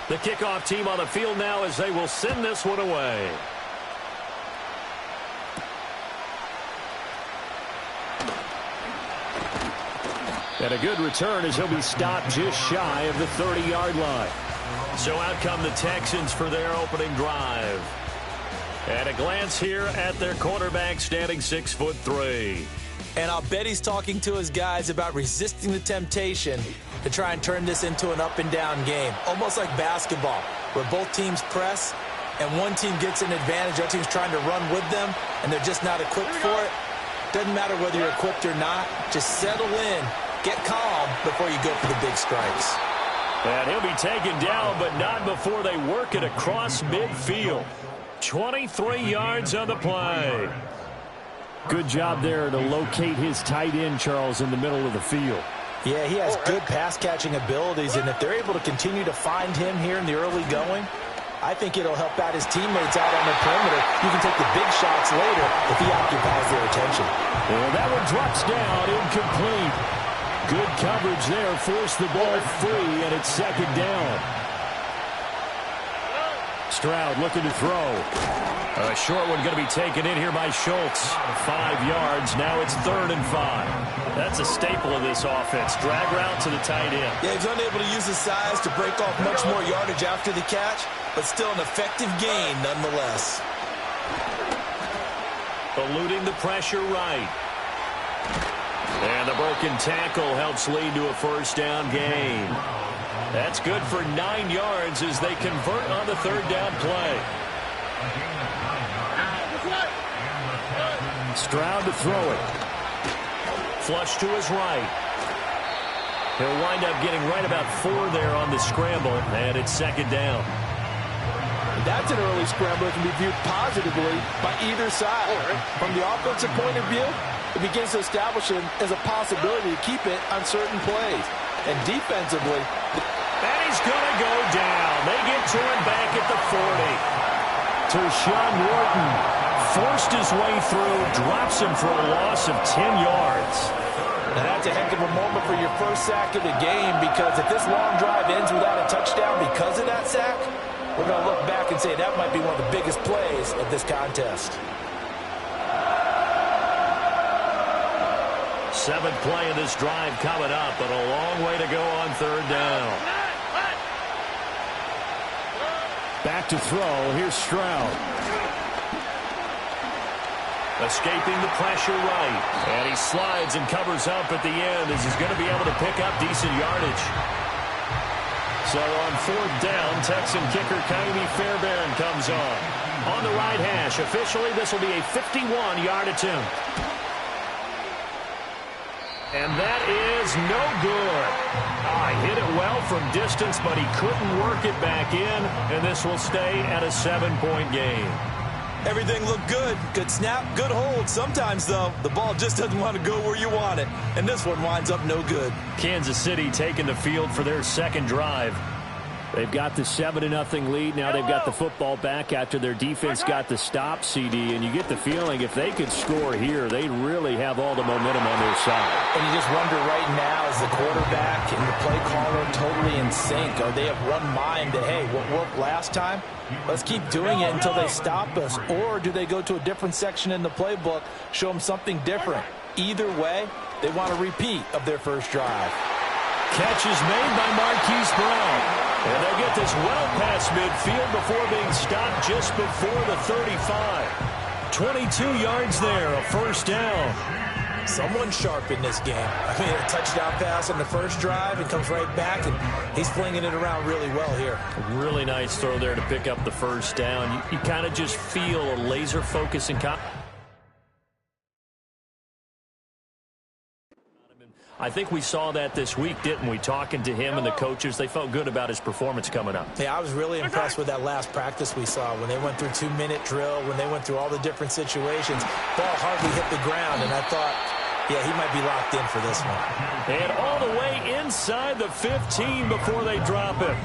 The kickoff team on the field now as they will send this one away. And a good return as he'll be stopped just shy of the 30-yard line. So out come the Texans for their opening drive. And a glance here at their quarterback standing 6'3". And I'll bet he's talking to his guys about resisting the temptation to try and turn this into an up-and-down game. Almost like basketball, where both teams press, and one team gets an advantage, the other team's trying to run with them, and they're just not equipped for it. Doesn't matter whether you're equipped or not. Just settle in, get calm before you go for the big strikes. And he'll be taken down, but not before they work it across midfield. 23 yards on the play. Good job there to locate his tight end, Charles, in the middle of the field. Yeah, he has good pass-catching abilities, and if they're able to continue to find him here in the early going, I think it'll help out his teammates out on the perimeter. You can take the big shots later if he occupies their attention. Well, that one drops down, incomplete. Good coverage there, forced the ball free, and it's second down. Stroud looking to throw. A short one going to be taken in here by Schultz. 5 yards. Now it's 3rd and 5. That's a staple of this offense. Drag route to the tight end. Yeah, he's unable to use his size to break off much more yardage after the catch, but still an effective gain nonetheless. Eluding the pressure right. And the broken tackle helps lead to a first down gain. That's good for 9 yards as they convert on the 3rd down play. Stroud to throw it. Flush to his right. He'll wind up getting right about 4 there on the scramble, and it's second down. That's an early scramble that can be viewed positively by either side. From the offensive point of view, it begins to establish it as a possibility to keep it on certain plays. And defensively, and he's going to go down. They get to him back at the 40. Tershawn Wharton forced his way through, drops him for a loss of 10 yards. Now that's a heck of a moment for your first sack of the game, because if this long drive ends without a touchdown because of that sack, we're going to look back and say that might be one of the biggest plays of this contest. 7th play of this drive coming up, but a long way to go on 3rd down. Back to throw. Here's Stroud. Escaping the pressure right. And he slides and covers up at the end as he's going to be able to pick up decent yardage. So on 4th down, Texan kicker Kaimi Fairbairn comes on. On the right hash, officially this will be a 51-yard attempt. And that is no good. Hit it well from distance, but he couldn't work it back in, and this will stay at a 7-point game. Everything looked good. Good snap, good hold. Sometimes, though, the ball just doesn't want to go where you want it, and this one winds up no good. Kansas City taking the field for their second drive. They've got the 7-0 lead. Now they've got the football back after their defense got the stop, CD. And you get the feeling if they could score here, they really have all the momentum on their side. And you just wonder right now, is the quarterback and the play caller totally in sync? Are they of one mind that, hey, what worked last time, let's keep doing it until they stop us? Or do they go to a different section in the playbook, show them something different? Either way, they want a repeat of their first drive. Catch is made by Marquise Brown. And they get this well past midfield before being stopped just before the 35. 22 yards there, a first down. Someone sharp in this game. I mean, a touchdown pass on the first drive and comes right back, and he's flinging it around really well here. A really nice throw there to pick up the first down. You kind of just feel a laser focus and I think we saw that this week, didn't we? Talking to him and the coaches, they felt good about his performance coming up. Yeah, I was really impressed with that last practice we saw when they went through 2-minute drill, when they went through all the different situations. Ball hardly hit the ground, and I thought, yeah, he might be locked in for this one. And all the way inside the 15 before they drop him.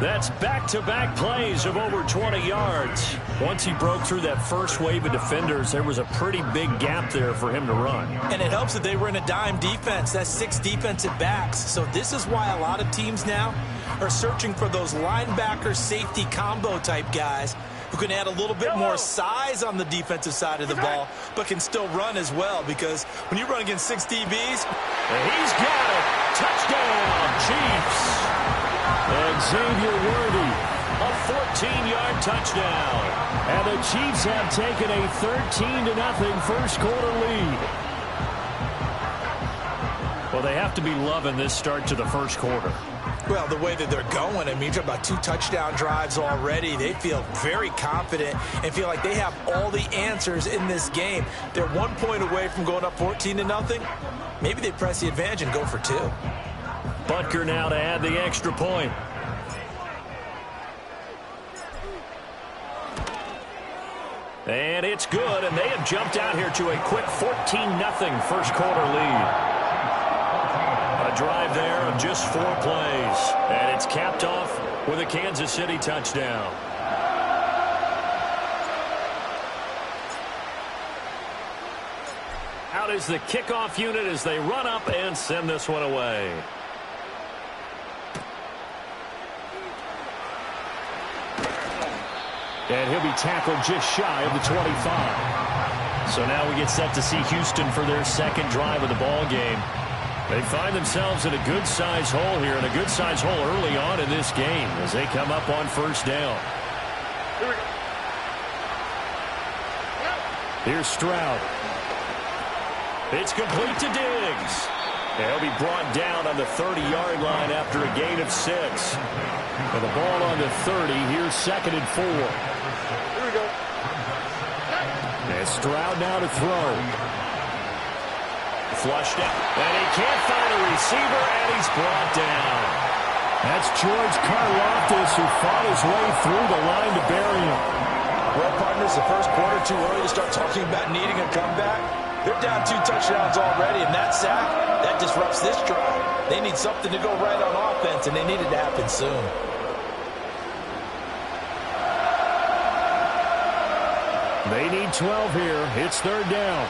That's back-to-back plays of over 20 yards. Once he broke through that first wave of defenders, there was a pretty big gap there for him to run. And it helps that they were in a dime defense. That's 6 defensive backs. So this is why a lot of teams now are searching for those linebacker safety combo type guys who can add a little bit more size on the defensive side of the ball, but can still run as well, because when you run against 6 DBs, he's got it. Touchdown, Chiefs. And Xavier Worthy, a 14-yard touchdown. And the Chiefs have taken a 13-0 first quarter lead. Well, they have to be loving this start to the first quarter. well, the way that they're going, I mean, you're talking about 2 touchdown drives already. They feel very confident and feel like they have all the answers in this game. They're 1 point away from going up 14-0. Maybe they press the advantage and go for 2. Butker now to add the extra point. And it's good, and they have jumped out here to a quick 14-0 first quarter lead. A drive there of just 4 plays, and it's capped off with a Kansas City touchdown. Out is the kickoff unit as they run up and send this one away. And he'll be tackled just shy of the 25. So now we get set to see Houston for their second drive of the ball game. They find themselves in a good-sized hole here, and a good-sized hole early on in this game as they come up on first down. Here's Stroud. It's complete to Diggs. He'll be brought down on the 30-yard line after a gain of 6. And the ball on the 30. Here's 2nd and 4. Here we go. And Stroud now to throw. Flushed out. And he can't find a receiver, and he's brought down. That's George Karlaftis, who fought his way through the line to bury him. Well, partners, the first quarter too early to start talking about needing a comeback. They're down 2 touchdowns already, and that sack, that disrupts this drive. They need something to go right on offense, and they need it to happen soon. They need 12 here. It's 3rd down.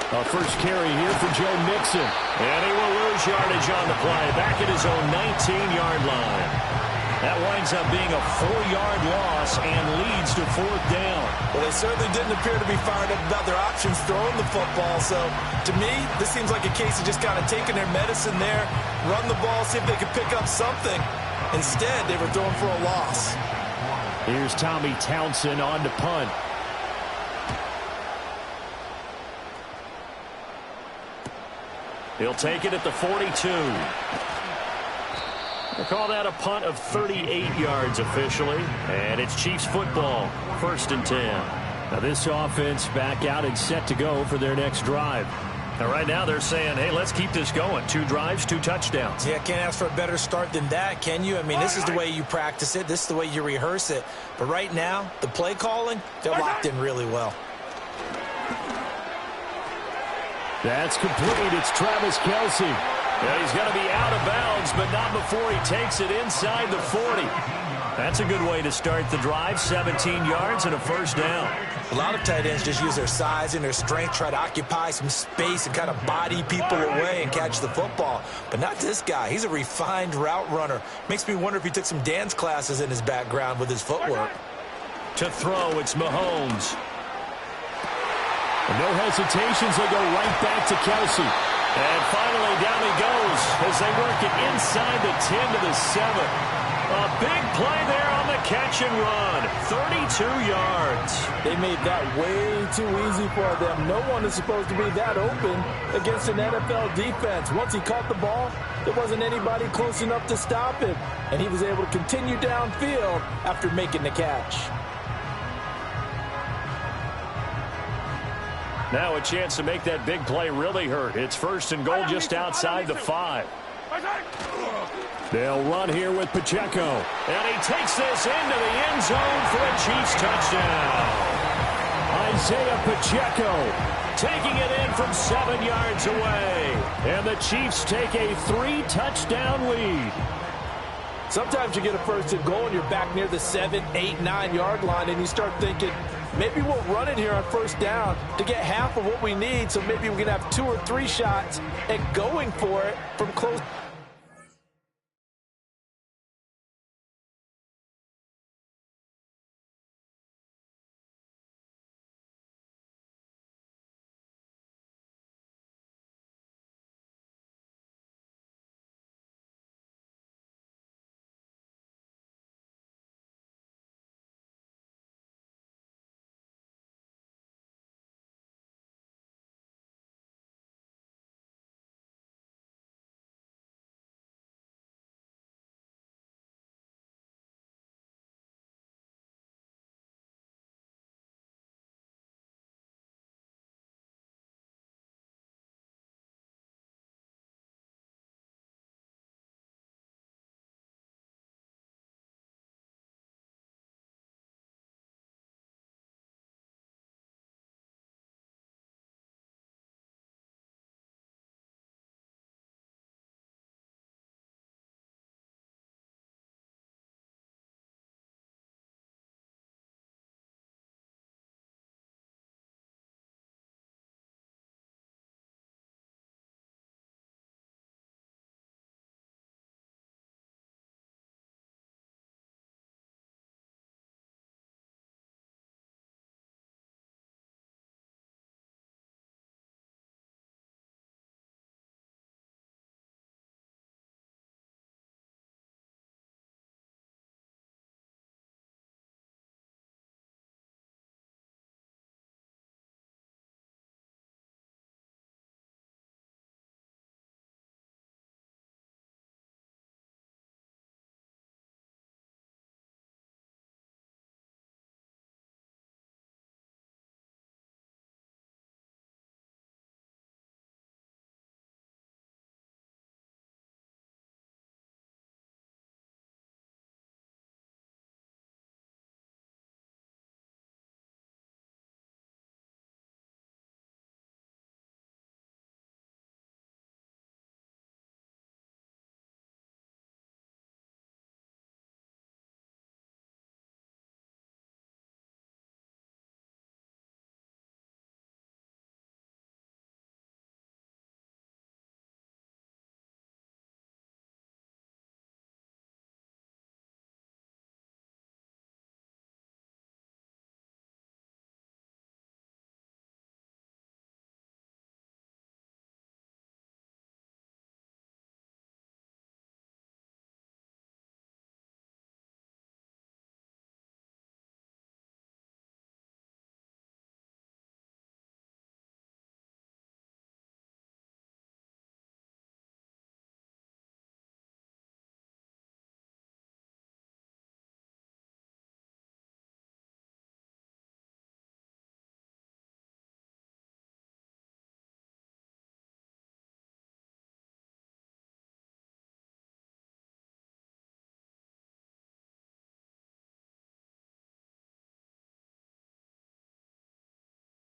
A first carry here for Joe Mixon. And he will lose yardage on the play. Back at his own 19-yard line. That winds up being a 4-yard loss and leads to 4th down. Well, they certainly didn't appear to be fired up about their options throwing the football. So, to me, this seems like a case of just kind of taking their medicine there, run the ball, see if they could pick up something. Instead, they were throwing for a loss. Here's Tommy Townsend on to punt. He'll take it at the 42. We'll call that a punt of 38 yards officially. And it's Chiefs football, 1st and 10. Now this offense back out and set to go for their next drive. Now right now they're saying, hey, let's keep this going. 2 drives, 2 touchdowns. Yeah, can't ask for a better start than that, can you? I mean, this is the way you practice it. This is the way you rehearse it. But right now, the play calling, they're locked in really well. That's complete. It's Travis Kelce. Yeah, he's going to be out of bounds, but not before he takes it inside the 40. That's a good way to start the drive. 17 yards and a 1st down. A lot of tight ends just use their size and their strength, try to occupy some space and kind of body people away and catch the football. But not this guy. He's a refined route runner. Makes me wonder if he took some dance classes in his background with his footwork. To throw, it's Mahomes. No hesitations, they go right back to Kelce. And finally, down he goes as they work it inside the 10 to the 7. A big play there on the catch and run. 32 yards. They made that way too easy for them. No one is supposed to be that open against an NFL defense. Once he caught the ball, there wasn't anybody close enough to stop him. And he was able to continue downfield after making the catch. Now a chance to make that big play really hurt. It's 1st and goal just outside the 5. They'll run here with Pacheco. And he takes this into the end zone for a Chiefs touchdown. Isaiah Pacheco taking it in from 7 yards away. And the Chiefs take a 3-touchdown lead. Sometimes you get a 1st and goal and you're back near the 7, 8, 9 yard line and you start thinking, Maybe we'll run it here on first down to get half of what we need, so maybe we can have 2 or 3 shots at going for it from close.